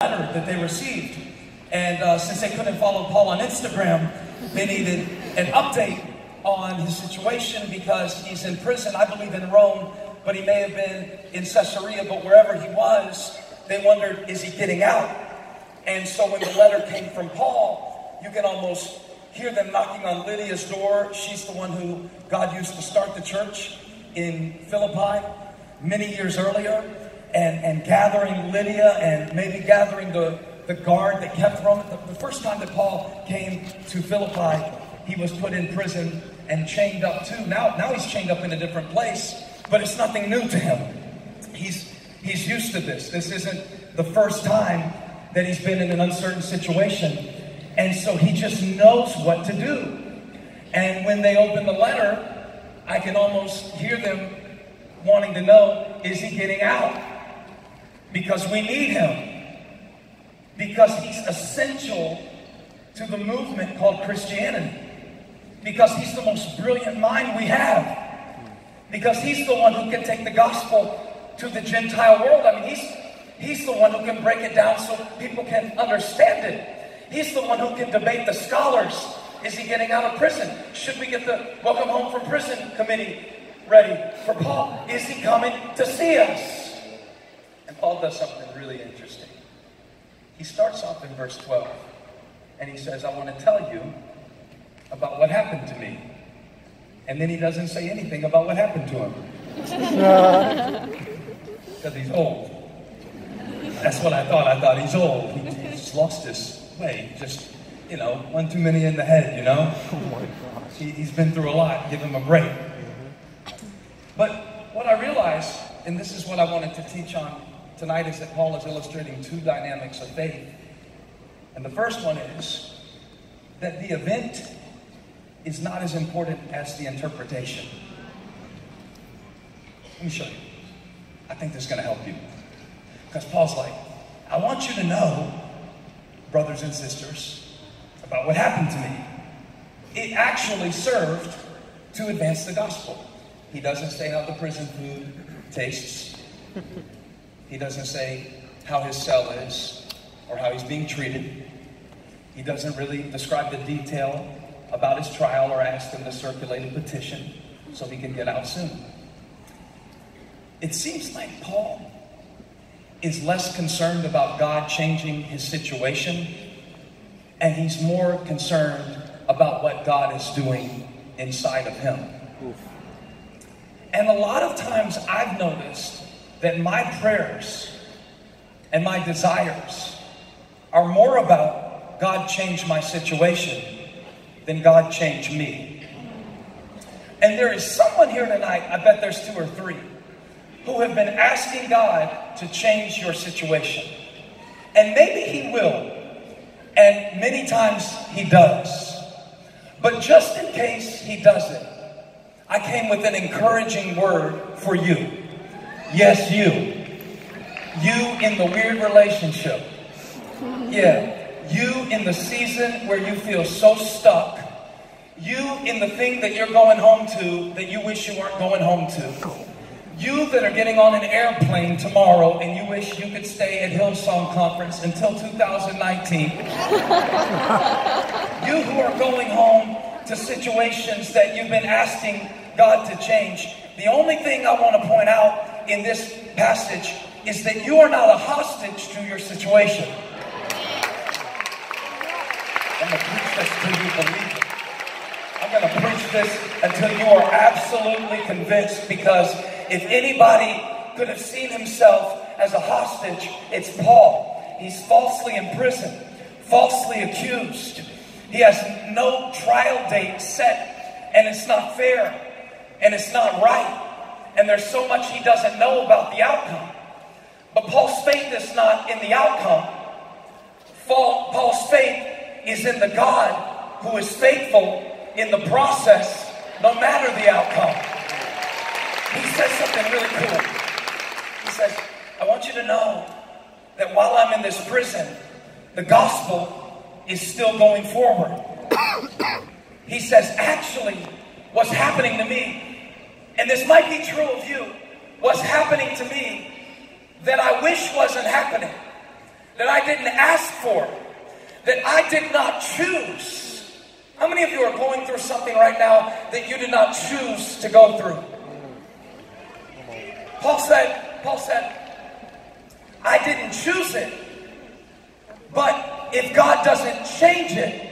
letter that they received. And since they couldn't follow Paul on Instagram, they needed an update on his situation because he's in prison, I believe in Rome, but he may have been in Caesarea, but wherever he was, they wondered, is he getting out? And so when the letter came from Paul, you can almost hear them knocking on Lydia's door. She's the one who God used to start the church in Philippi many years earlier, and gathering Lydia and maybe gathering the guard that kept Rome. The first time that Paul came to Philippi, he was put in prison and chained up too. Now he's chained up in a different place, but it's nothing new to him. He's used to this. This isn't the first time that he's been in an uncertain situation. And so he just knows what to do. And when they open the letter, I can almost hear them wanting to know, is he getting out? Because we need him. Because he's essential to the movement called Christianity. Because he's the most brilliant mind we have. Because he's the one who can take the gospel to the Gentile world. I mean, he's the one who can break it down so people can understand it. He's the one who can debate the scholars. Is he getting out of prison? Should we get the Welcome Home from Prison committee ready for Paul? Is he coming to see us? And Paul does something really interesting. He starts off in verse 12, and he says, I want to tell you about what happened to me. And then he doesn't say anything about what happened to him. Because he's old. That's what I thought. I thought he's old. He's lost his way. Just, one too many in the head, Oh my gosh. He's been through a lot. Give him a break. But what I realized, and this is what I wanted to teach on tonight, is that Paul is illustrating two dynamics of faith. And the first one is that the event is not as important as the interpretation. Let me show you. I think this is going to help you. Because Paul's like, I want you to know, brothers and sisters, about what happened to me. It actually served to advance the gospel. He doesn't say how the prison food tastes. He doesn't say how his cell is or how he's being treated. He doesn't really describe the detail about his trial or ask him to circulate a petition so he can get out soon. It seems like Paul is less concerned about God changing his situation, and he's more concerned about what God is doing inside of him. Oof. And a lot of times I've noticed that my prayers and my desires are more about God change my situation than God change me. And there is someone here tonight, I bet there's two or three, who have been asking God to change your situation. And maybe he will. And many times he does. But just in case he doesn't, I came with an encouraging word for you. Yes, you. You in the weird relationship. Yeah. You in the season where you feel so stuck. You in the thing that you're going home to that you wish you weren't going home to. You that are getting on an airplane tomorrow and you wish you could stay at Hillsong conference until 2019. You who are going home to situations that you've been asking God to change. The only thing I want to point out in this passage is that you are not a hostage to your situation. I'm going to preach this till you believe it. I'm going to preach this until you are absolutely convinced, because if anybody could have seen himself as a hostage, it's Paul. He's falsely imprisoned, falsely accused. He has no trial date set, and it's not fair, and it's not right, and there's so much he doesn't know about the outcome. But Paul's faith is not in the outcome. Paul's faith is in the God who is faithful in the process, no matter the outcome. He says something really cool. He says, I want you to know that while I'm in this prison, the gospel is still going forward. He says, actually, what's happening to me, and this might be true of you, what's happening to me that I wish wasn't happening, that I didn't ask for, that I did not choose. How many of you are going through something right now that you did not choose to go through? Paul said, I didn't choose it, but if God doesn't change it,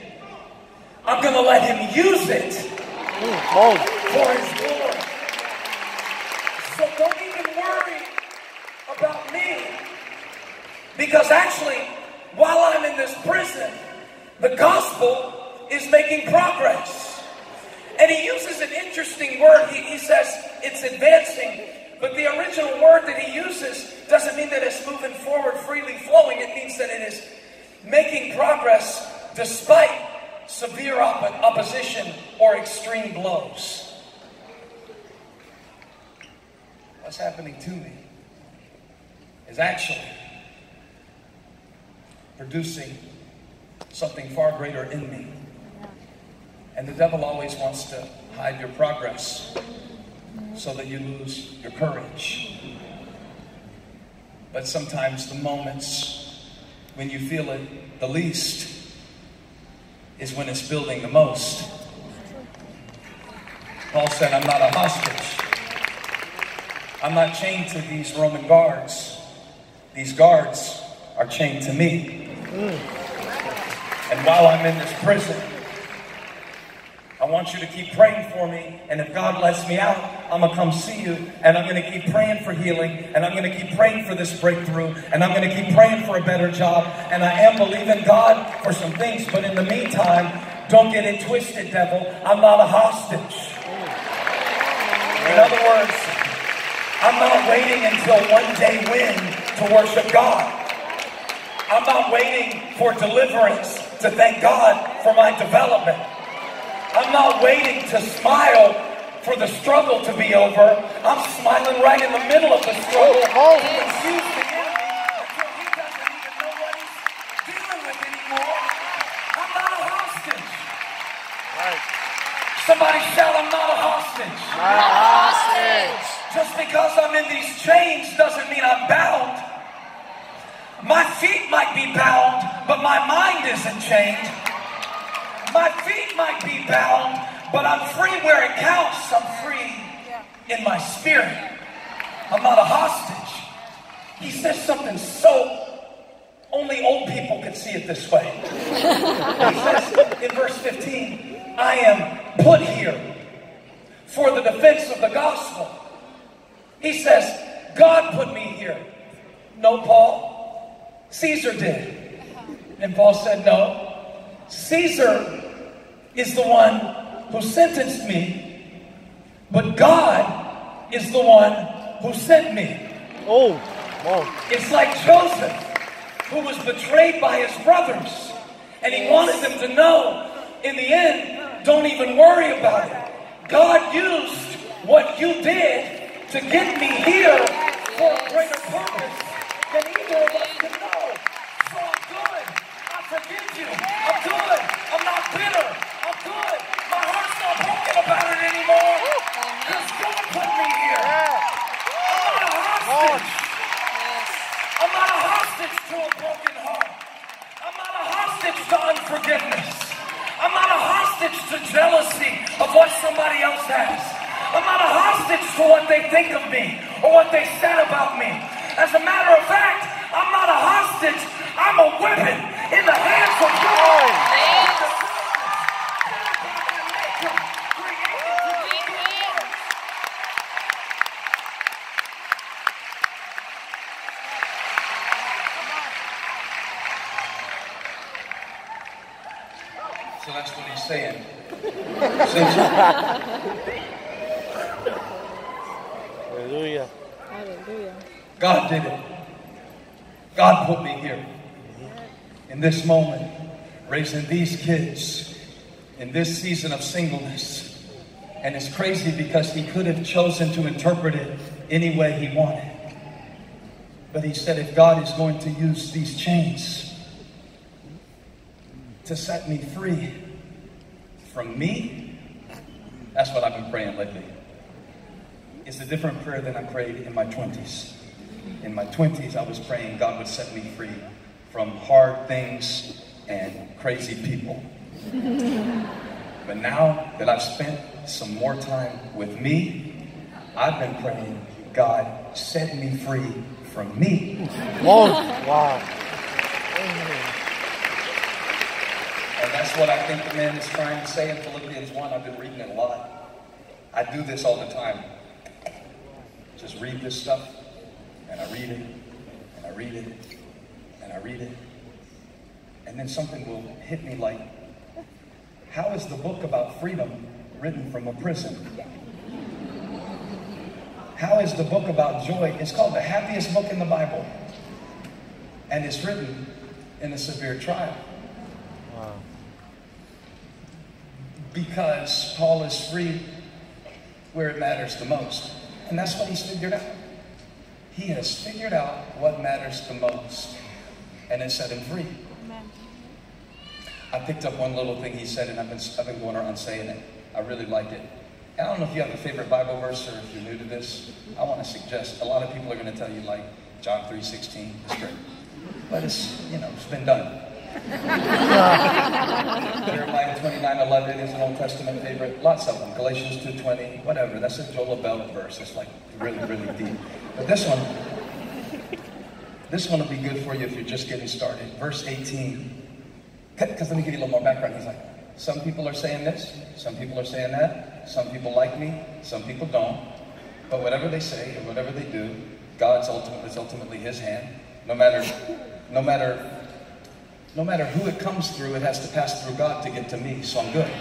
I'm going to let him use it for his glory. So don't even worry about me, because actually, while I'm in this prison, the gospel is making progress. And he uses an interesting word. He says it's advancing. But the original word that he uses doesn't mean that it's moving forward, freely flowing. It means that it is making progress despite severe opposition or extreme blows. What's happening to me is actually producing something far greater in me. And the devil always wants to hide your progress so that you lose your courage. But sometimes the moments when you feel it the least is when it's building the most. Paul said, I'm not a hostage. I'm not chained to these Roman guards. These guards are chained to me. And while I'm in this prison, I want you to keep praying for me, and if God lets me out, I'm going to come see you, and I'm going to keep praying for healing, and I'm going to keep praying for this breakthrough, and I'm going to keep praying for a better job, and I am believing God for some things, but in the meantime, don't get it twisted, devil. I'm not a hostage. In other words, I'm not waiting until one day win to worship God. I'm not waiting for deliverance to thank God for my development. I'm not waiting to smile for the struggle to be over. I'm smiling right in the middle of the struggle to confuse the enemy until he doesn't even know what he's dealing with anymore. I'm not a hostage. Right. Somebody shout, I'm not a hostage. Not a hostage. Just because I'm in these chains doesn't mean I'm bound. My feet might be bound, but my mind isn't chained. My feet might be bound, but I'm free where it counts. I'm free in my spirit. I'm not a hostage. He says something so only old people could see it this way. He says in verse 15, I am put here for the defense of the gospel. He says, God put me here. No, Paul, Caesar did. And Paul said, no, Caesar is the one who sentenced me, but God is the one who sent me. It's like Joseph, who was betrayed by his brothers, and he wanted them to know, in the end, don't even worry about it. God used what you did to get me here for a greater purpose than either of us could know. So I'm good. I forgive you. I'm good. I'm not bitter. I'm good. My heart's not broken about it anymore. Because God put me here. I'm not a hostage. I'm not a hostage to a broken heart. I'm not a hostage to unforgiveness. I'm not a hostage to jealousy of what somebody else has. I'm not a hostage to what they think of me or what they said about me. As a matter of fact, I'm not a hostage. I'm a weapon in the hands of God. So that's what he's saying. Hallelujah. Hallelujah. God did it. God put me here. In this moment, raising these kids in this season of singleness. And it's crazy because he could have chosen to interpret it any way he wanted. But he said, if God is going to use these chains to set me free from me, that's what I've been praying lately. It's a different prayer than I prayed in my 20s. In my 20s, I was praying God would set me free from hard things and crazy people. But now that I've spent some more time with me, I've been praying, God, set me free from me. Wow. And that's what I think the man is trying to say in Philippians 1. I've been reading it a lot. I do this all the time. Just read this stuff, and I read it, and I read it, and I read it. And then something will hit me like, how is the book about freedom written from a prison? How is the book about joy? It's called the happiest book in the Bible. And it's written in a severe trial. Wow. Because Paul is free where it matters the most. And that's what he's figured out. He has figured out what matters the most. And it set him free. Amen. I picked up one little thing he said, and I've been going around saying it. I really like it. And I don't know if you have a favorite Bible verse or if you're new to this. I want to suggest, a lot of people are going to tell you like John 3:16. It's great. But it's, it's been done. Jeremiah 29:11 is an Old Testament favorite. Lots of them. Galatians 2:20, whatever. That's a Joel Bell verse. It's like really, really deep. But this one will be good for you if you're just getting started. Verse 18. Because let me give you a little more background. He's like, some people are saying this, some people are saying that, some people like me, some people don't. But whatever they say and whatever they do, God's ultimately His hand. No matter who it comes through, it has to pass through God to get to me. So I'm good.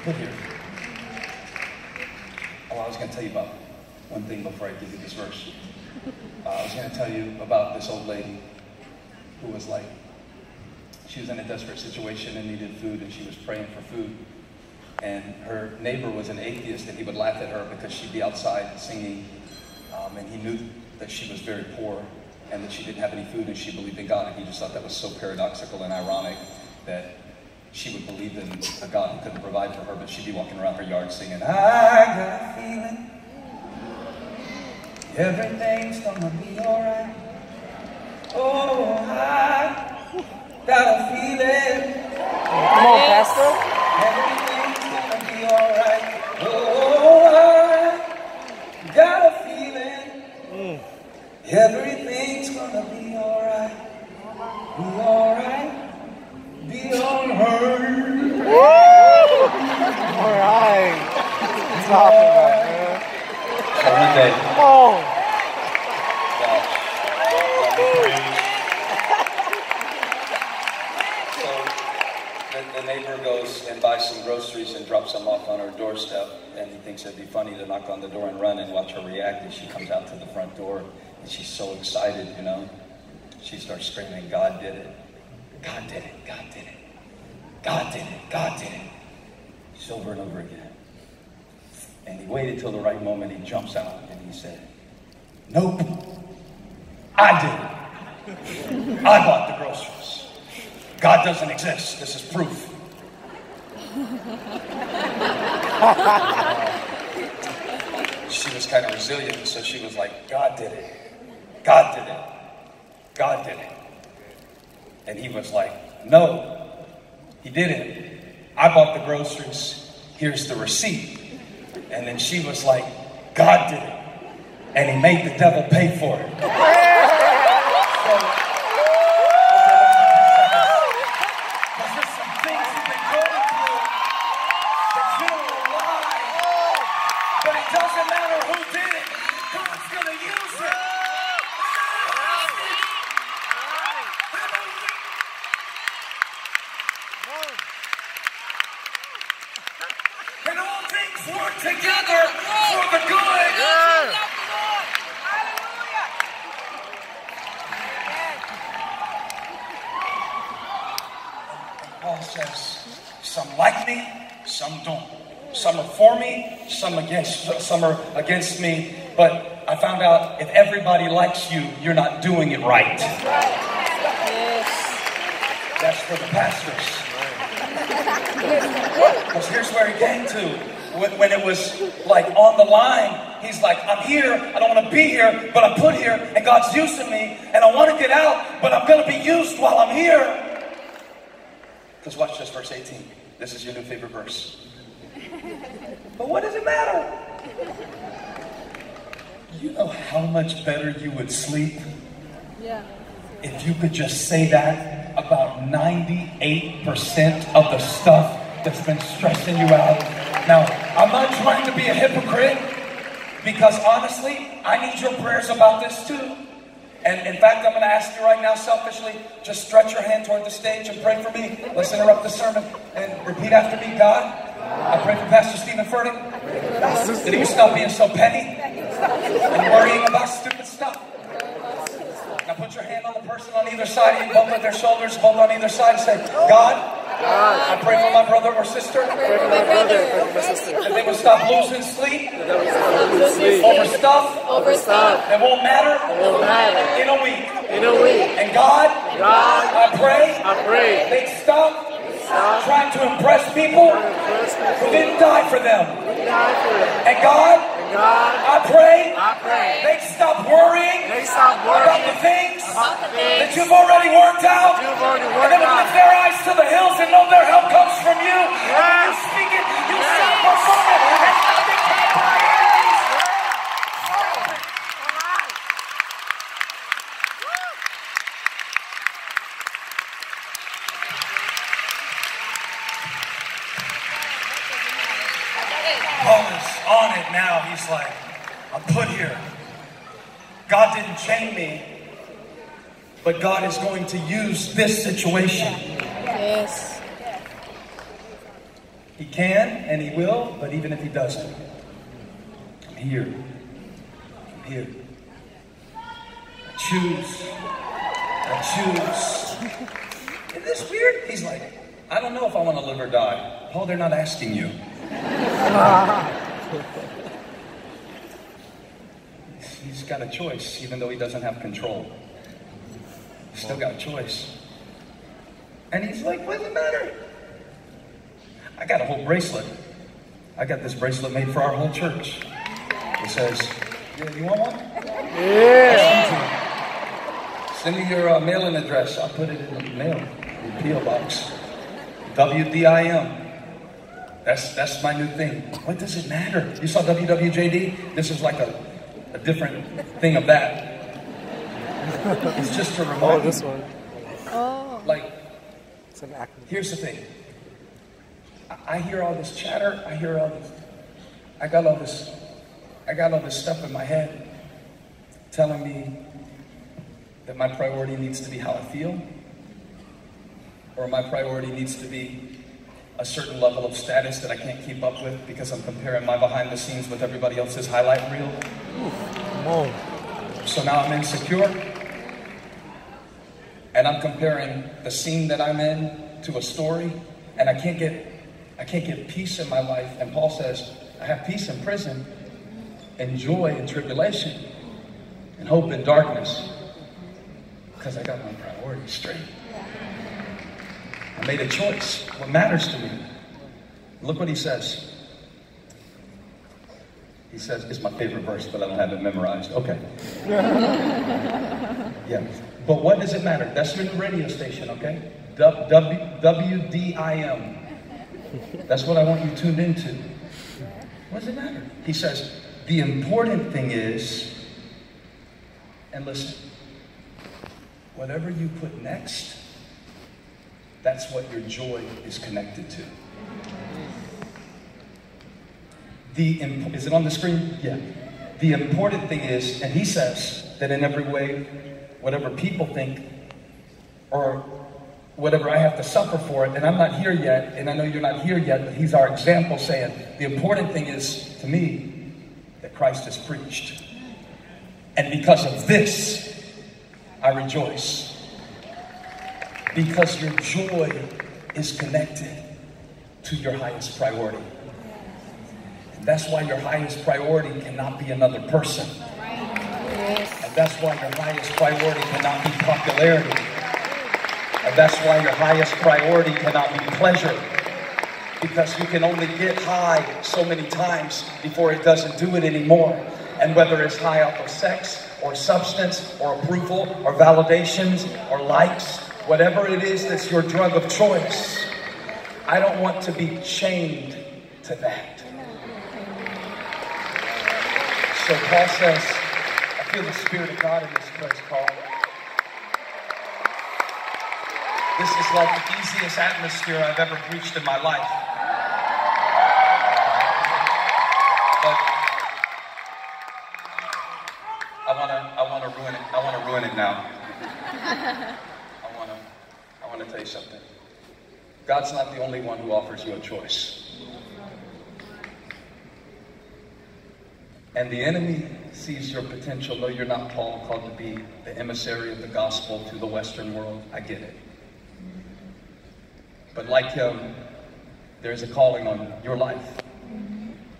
Good here. Oh, I was going to tell you about one thing before I give you this verse. I was going to tell you about this old lady who was like, she was in a desperate situation and needed food, and she was praying for food. And her neighbor was an atheist, and he would laugh at her because she'd be outside singing, and he knew that she was very poor and that she didn't have any food, and she believed in God, and he just thought that was so paradoxical and ironic that she would believe in a God who couldn't provide for her, but she'd be walking around her yard singing, I got a feeling everything's gonna be alright. Oh, I got a feeling. Come on, Pastor. Everything's gonna be alright. Oh, I got a feeling. Everything's gonna be alright. Be alright. Be alright. All right. Stop it, man. So one day, Oh. the neighbor goes and buys some groceries and drops them off on her doorstep, and he thinks it'd be funny to knock on the door and run and watch her react as she comes out to the front door, and she's so excited, She starts screaming, God did it. God did it. God did it. God did it. God did it. Just over and over again. And he waited till the right moment. He jumps out and he said, nope. I did it. I bought the groceries. God doesn't exist. This is proof. She was kind of resilient, so she was like, God did it. God did it. God did it. And he was like, no, he didn't. I bought the groceries. Here's the receipt. And then she was like, God did it. And he made the devil pay for it. And all things work together for the good. Paul says, some like me, some don't. Some are for me, some are against me. But I found out if everybody likes you, you're not doing it right. That's for the pastors. Because here's where he came to. when it was like on the line, he's like, I'm here, I don't want to be here, but I'm put here, and God's using me, and I want to get out, but I'm going to be used while I'm here. Because watch this, verse 18. This is your new favorite verse. But what does it matter? You know how much better you would sleep if you could just say that about 98% of the stuff that's been stressing you out. Now, I'm not trying to be a hypocrite, because honestly, I need your prayers about this too. And in fact, I'm going to ask you right now, selfishly, just stretch your hand toward the stage and pray for me. Let's interrupt the sermon and repeat after me. God, I pray for Pastor Stephen Furtick, that he would stop being so petty and worrying about stupid stuff. Now put your hand on the person on either side of you, both of their shoulders, both on either side, and say, God, I pray for my brother or sister, that they would stop losing sleep over stuff that won't matter in a week. And God, I pray they'd stop trying to impress people who didn't die for them. And God, I pray they'd stop worrying about the things that you've already worked out, and then lift their eyes to the hills and know their help comes from you. And when you speak it, you say perform it, and nothing can buy it. Paul is on it now. He's like, I'm put here. God didn't chain me, but God is going to use this situation. Yes. He can and he will, but even if he doesn't, I'm here. I'm here. I choose. Isn't this weird? He's like, I don't know if I want to live or die. Paul, they're not asking you. He's got a choice, even though he doesn't have control. He's still got a choice. And he's like, what does it matter? I got a whole bracelet. I got this bracelet made for our whole church. It says, yeah, you want one? Yeah. Send me your mailing address. I'll put it in the mail, in the P.O. box. WDIM. That's my new thing. What does it matter? You saw WWJD? This is like a different thing of that. It's just to remind this one. Like, It's an acronym. Here's the thing. I hear all this chatter. I hear all this. I got all this stuff in my head telling me that my priority needs to be how I feel, or my priority needs to be a certain level of status that I can't keep up with because I'm comparing my behind the scenes with everybody else's highlight reel. Come on. So now I'm insecure, and I'm comparing the scene that I'm in to a story, and I can't get peace in my life. And Paul says, I have peace in prison, and joy in tribulation, and hope in darkness, because I got my priorities straight. I made a choice. What matters to me? Look what he says. He says, it's my favorite verse, but I don't have it memorized. Okay. Yeah. But what does it matter? That's your new radio station, okay? WDIM. That's what I want you tuned into. What does it matter? He says, the important thing is, and listen, whatever you put next, that's what your joy is connected to. Is it on the screen? Yeah. The important thing is, and he says that in every way, whatever people think, or whatever I have to suffer for it, and I'm not here yet, and I know you're not here yet, but he's our example saying, the important thing is, to me, that Christ is preached. And because of this, I rejoice. Because your joy is connected to your highest priority. And that's why your highest priority cannot be another person. And that's why your highest priority cannot be popularity. And that's why your highest priority cannot be pleasure. Because you can only get high so many times before it doesn't do it anymore. And whether it's high off of sex or substance or approval or validations or likes, whatever it is that's your drug of choice, I don't want to be chained to that. So Paul says, I feel the Spirit of God in this place, Paul. This is like the easiest atmosphere I've ever preached in my life. But I want to ruin it. I want to ruin it now. I want to tell you something. God's not the only one who offers you a choice. And the enemy sees your potential. No, you're not called to be the emissary of the gospel to the Western world. I get it. But like him, there's a calling on your life.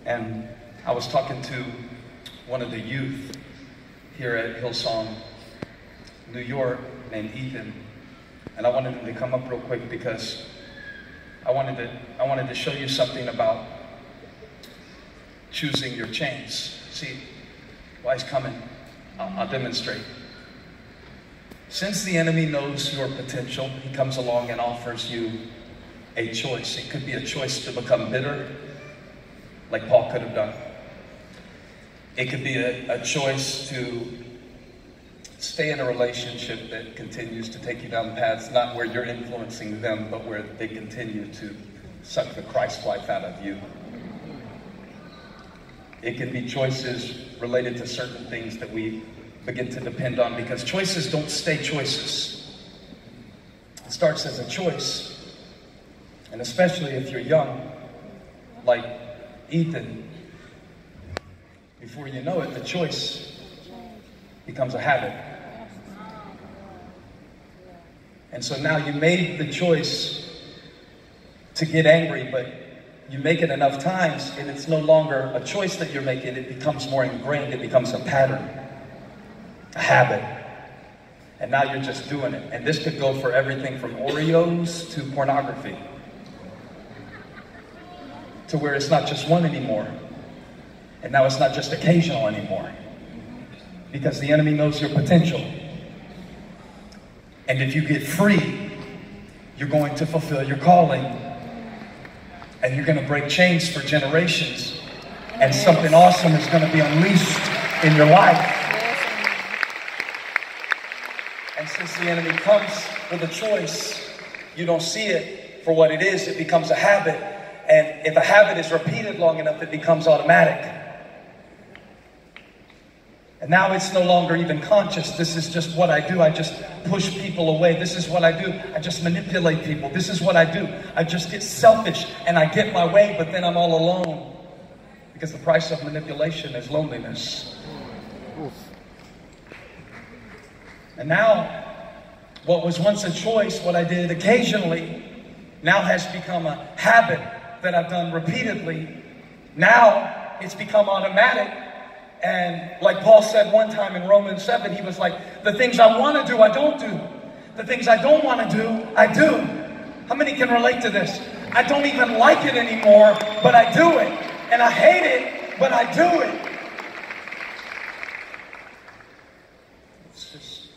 And I was talking to one of the youth here at Hillsong, New York, named Ethan. And I wanted him to come up real quick because I wanted to show you something about choosing your chains. See, why he's coming, I'll demonstrate. Since the enemy knows your potential, he comes along and offers you a choice. It could be a choice to become bitter, like Paul could have done. It could be a choice to stay in a relationship that continues to take you down paths, not where you're influencing them, but where they continue to suck the Christ life out of you. It can be choices related to certain things that we begin to depend on, because choices don't stay choices. It starts as a choice. And especially if you're young, like Ethan, before you know it, the choice becomes a habit. And so now you made the choice to get angry, but you make it enough times and it's no longer a choice that you're making. It becomes more ingrained. It becomes a pattern, a habit. And now you're just doing it. And this could go for everything from Oreos to pornography, to where it's not just one anymore. And now it's not just occasional anymore. Because the enemy knows your potential. And if you get free, you're going to fulfill your calling. And you're going to break chains for generations. And something awesome is going to be unleashed in your life. And since the enemy comes with a choice, you don't see it for what it is. It becomes a habit. And if a habit is repeated long enough, it becomes automatic. And now it's no longer even conscious. This is just what I do. I just push people away. This is what I do. I just manipulate people. This is what I do. I just get selfish and I get my way, but then I'm all alone. Because the price of manipulation is loneliness. And now, what was once a choice, what I did occasionally, now has become a habit that I've done repeatedly. Now it's become automatic. And like Paul said one time in Romans 7, he was like, the things I want to do, I don't do. The things I don't want to do, I do. How many can relate to this? I don't even like it anymore, but I do it. And I hate it, but I do it. It's just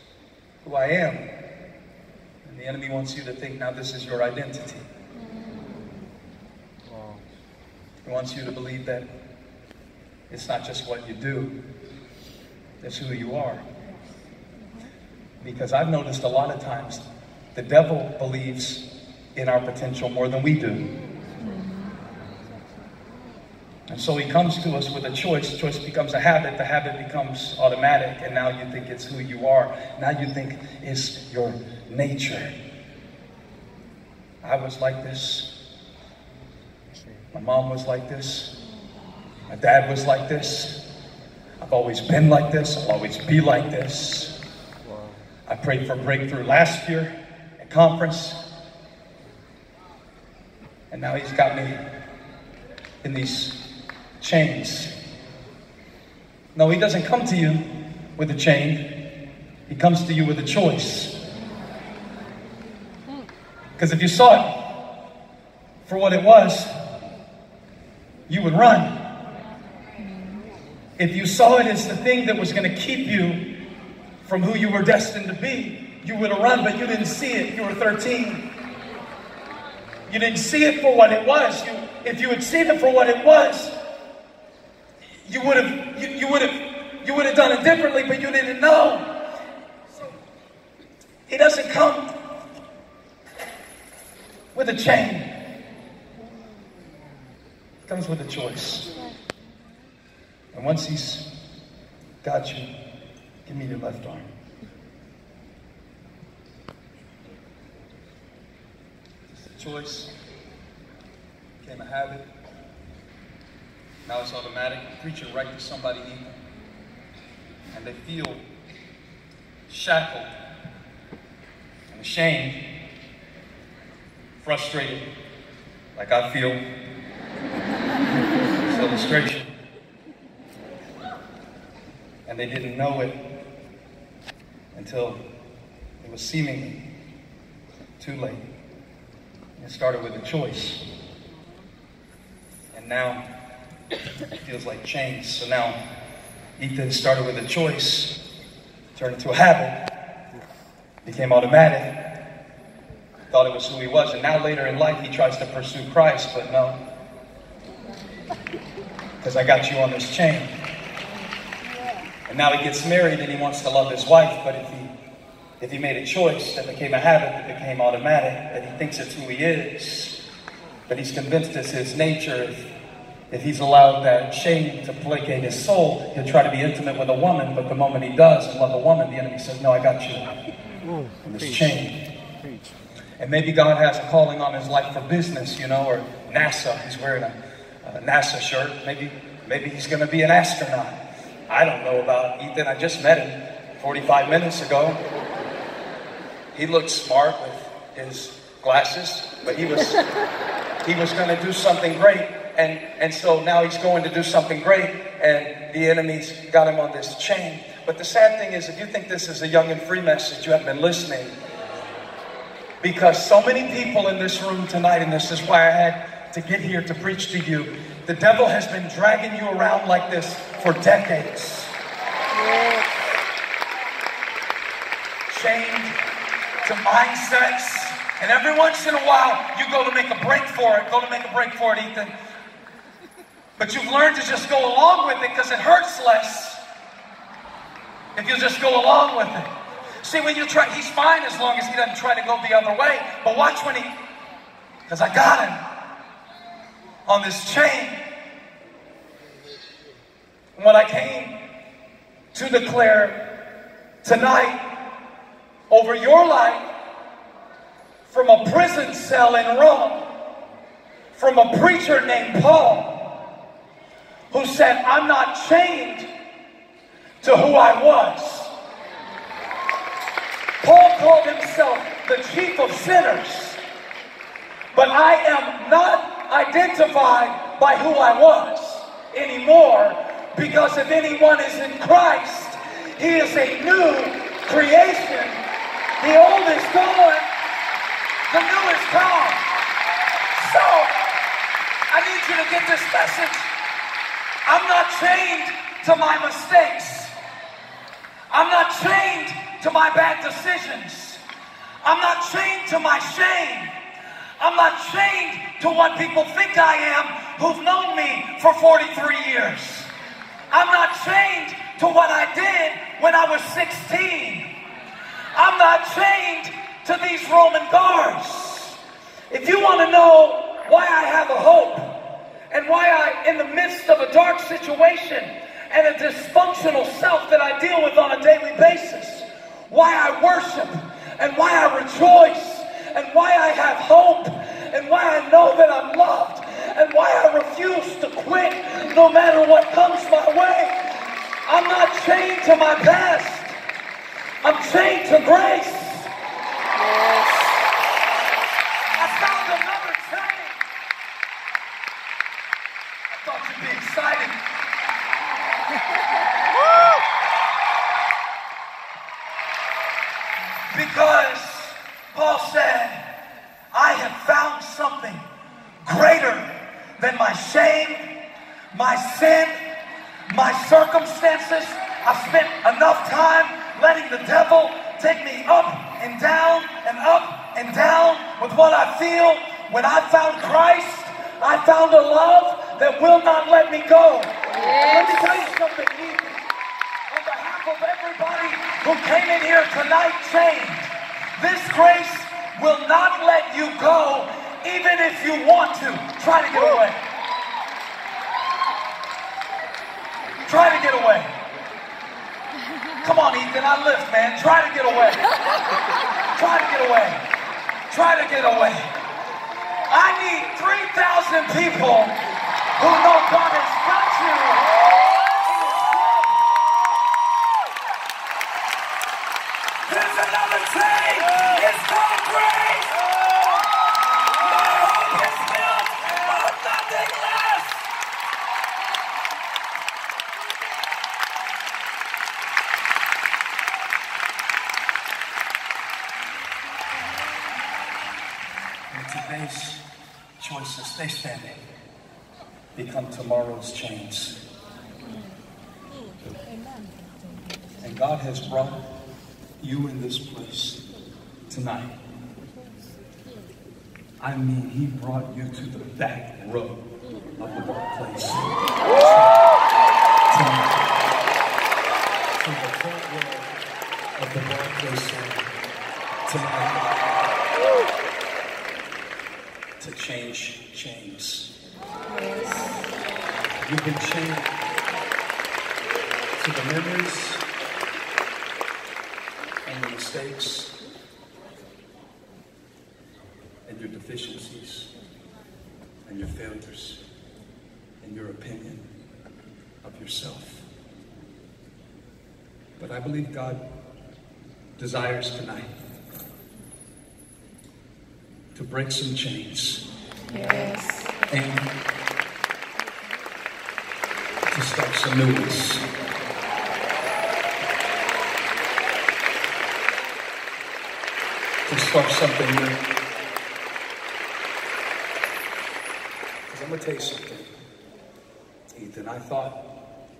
who I am. And the enemy wants you to think now this is your identity. He wants you to believe that it's not just what you do, it's who you are. Because I've noticed a lot of times the devil believes in our potential more than we do. And so he comes to us with a choice. The choice becomes a habit. The habit becomes automatic. And now you think it's who you are. Now you think it's your nature. I was like this. My mom was like this. My dad was like this. I've always been like this. I'll always be like this. I prayed for breakthrough last year at conference. And now he's got me in these chains. No, he doesn't come to you with a chain. He comes to you with a choice. Because if you saw it for what it was, you would run. If you saw it as the thing that was going to keep you from who you were destined to be, you would have run, but you didn't see it. You were 13. You didn't see it for what it was. If you had seen it for what it was, you would have done it differently, but you didn't know. He doesn't come with a chain. He comes with a choice. And once he's got you, give me your left arm. Choice became a habit. Now it's automatic. Preach it right to somebody, and they feel shackled and ashamed, frustrated, like I feel. This illustration. And they didn't know it until it was seemingly too late. It started with a choice. And now it feels like chains. So now Ethan started with a choice, turned into a habit, became automatic, thought it was who he was. And now later in life he tries to pursue Christ, but no. Because I got you on this chain. And now he gets married and he wants to love his wife, but if he made a choice that became a habit, that became automatic, that he thinks it's who he is, but he's convinced it's his nature, if he's allowed that shame to placate his soul, he'll try to be intimate with a woman, but the moment he does and love a woman, the enemy says, no, I got you in this chain. And maybe God has a calling on his life for business, or NASA. He's wearing a NASA shirt. Maybe he's going to be an astronaut. I don't know about Ethan. I just met him 45 minutes ago. He looked smart with his glasses, but he was going to do something great. And so now he's going to do something great, and the enemy's got him on this chain. But the sad thing is, if you think this is a young and free message, you haven't been listening. Because so many people in this room tonight, and this is why I had to get here to preach to you, the devil has been dragging you around like this for decades. Chained to mindsets. And every once in a while, you go to make a break for it. Ethan. But you've learned to just go along with it because it hurts less if you just go along with it. See, when you try, he's fine as long as he doesn't try to go the other way. But watch when because I got him on this chain. And what I came to declare tonight over your life, from a prison cell in Rome, from a preacher named Paul, who said, I'm not chained to who I was. Paul called himself the chief of sinners, but I am not identified by who I was anymore, because if anyone is in Christ, he is a new creation. The old is gone, the new is come. So, I need you to get this message. I'm not chained to my mistakes. I'm not chained to my bad decisions. I'm not chained to my shame. I'm not chained to what people think I am who've known me for 43 years. I'm not chained to what I did when I was 16. I'm not chained to these Roman guards. If you want to know why I have a hope, and why I, in the midst of a dark situation and a dysfunctional self that I deal with on a daily basis, why I worship, and why I rejoice, and why I have hope, and why I know that I'm loved, and why I refuse to quit no matter what comes my way. I'm not chained to my past. I'm chained to grace. I found another chain. I thought you'd be excited. Because Paul said, I have found something than my shame, my sin, my circumstances. I've spent enough time letting the devil take me up and down and up and down with what I feel. When I found Christ, I found a love that will not let me go. Let me tell you something, Ethan. On behalf of everybody who came in here tonight changed, this grace will not let you go, even if you want to. Try to get away. Try to get away. Come on, Ethan, I lift, man. Try to get away. Try to get away. Try to get away. I need 3,000 people who know God has got you. There's another chain. It's called grace. My hope is built on nothing less. And today's choices, stay standing, become tomorrow's chains. And God has brought you in this place tonight. I mean, He brought you to the back row of the workplace. Tonight. To the front row of the workplace tonight. To change chains. You've been chained to the memories and your mistakes and your deficiencies and your failures and your opinion of yourself. But I believe God desires tonight to break some chains. Yes. And to start some new ones. To start something new. Because I'm going to tell you something, Ethan. I thought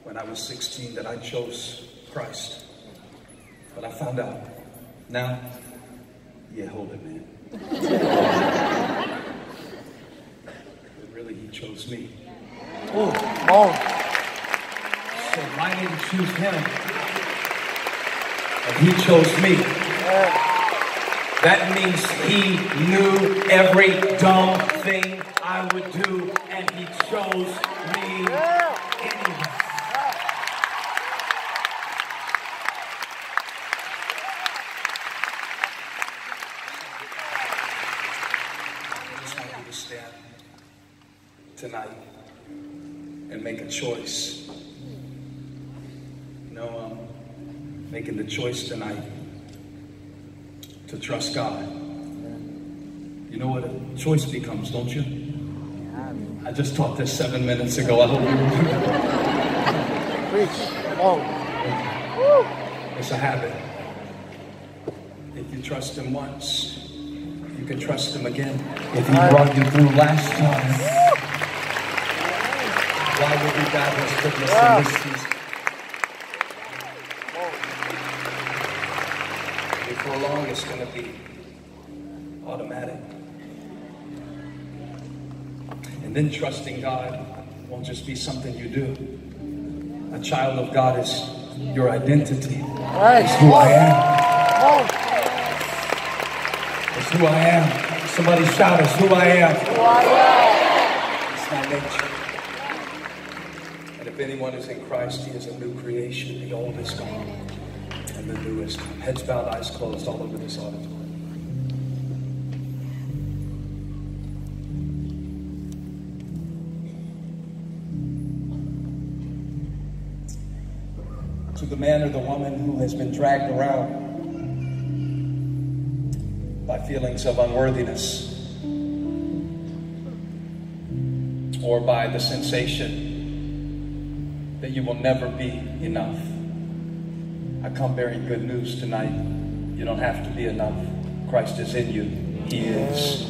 when I was 16 that I chose Christ. But I found out. Now, yeah, hold it, man. But really, He chose me. Oh, oh. So I didn't choose Him. And He chose me. That means He knew every dumb thing I would do, and He chose me anyway. I just want you to stand tonight and make a choice. You know, I'm making the choice tonight to trust God. You know what a choice becomes, don't you? I just taught this 7 minutes ago. I hope you remember. Preach. Oh. It's a habit. If you trust Him once, you can trust Him again. If He brought you through last time, why would we doubt His goodness in this season? Before long, it's going to be automatic. And then trusting God won't just be something you do. A child of God is your identity. It's who I am. It's who I am. Somebody shout, it's who I am. It's my nature. And if anyone is in Christ, he is a new creation. The old is gone and the new is come. Heads bowed, eyes closed all over this auditorium. To the man or the woman who has been dragged around by feelings of unworthiness or by the sensation that you will never be enough, I come bearing good news tonight. You don't have to be enough. Christ is in you. He is.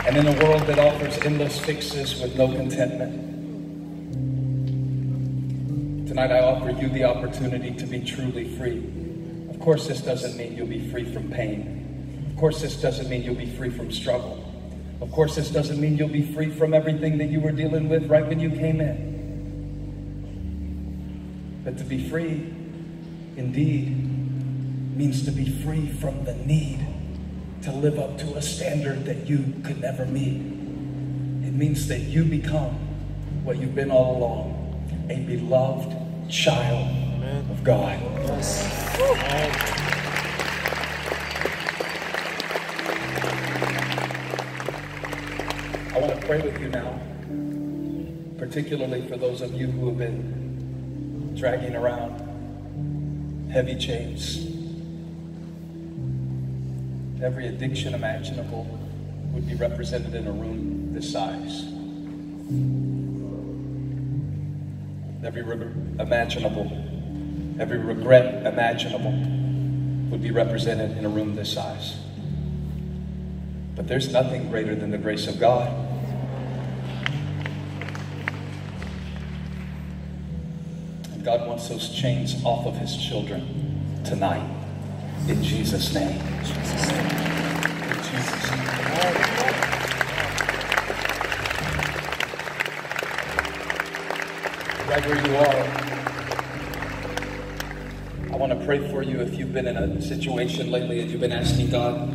And in a world that offers endless fixes with no contentment, tonight I offer you the opportunity to be truly free. Of course, this doesn't mean you'll be free from pain. Of course, this doesn't mean you'll be free from struggle. Of course, this doesn't mean you'll be free from everything that you were dealing with right when you came in. But to be free, indeed, means to be free from the need to live up to a standard that you could never meet. It means that you become what you've been all along, a beloved child of God. Yes. I want to pray with you now, particularly for those of you who have been dragging around heavy chains. Every addiction imaginable would be represented in a room this size. Every regret imaginable would be represented in a room this size. But there's nothing greater than the grace of God. And God wants those chains off of his children tonight. In Jesus' name. In Jesus' name. In Jesus' name. Right where you are, I want to pray for you if you've been in a situation lately and you've been asking God,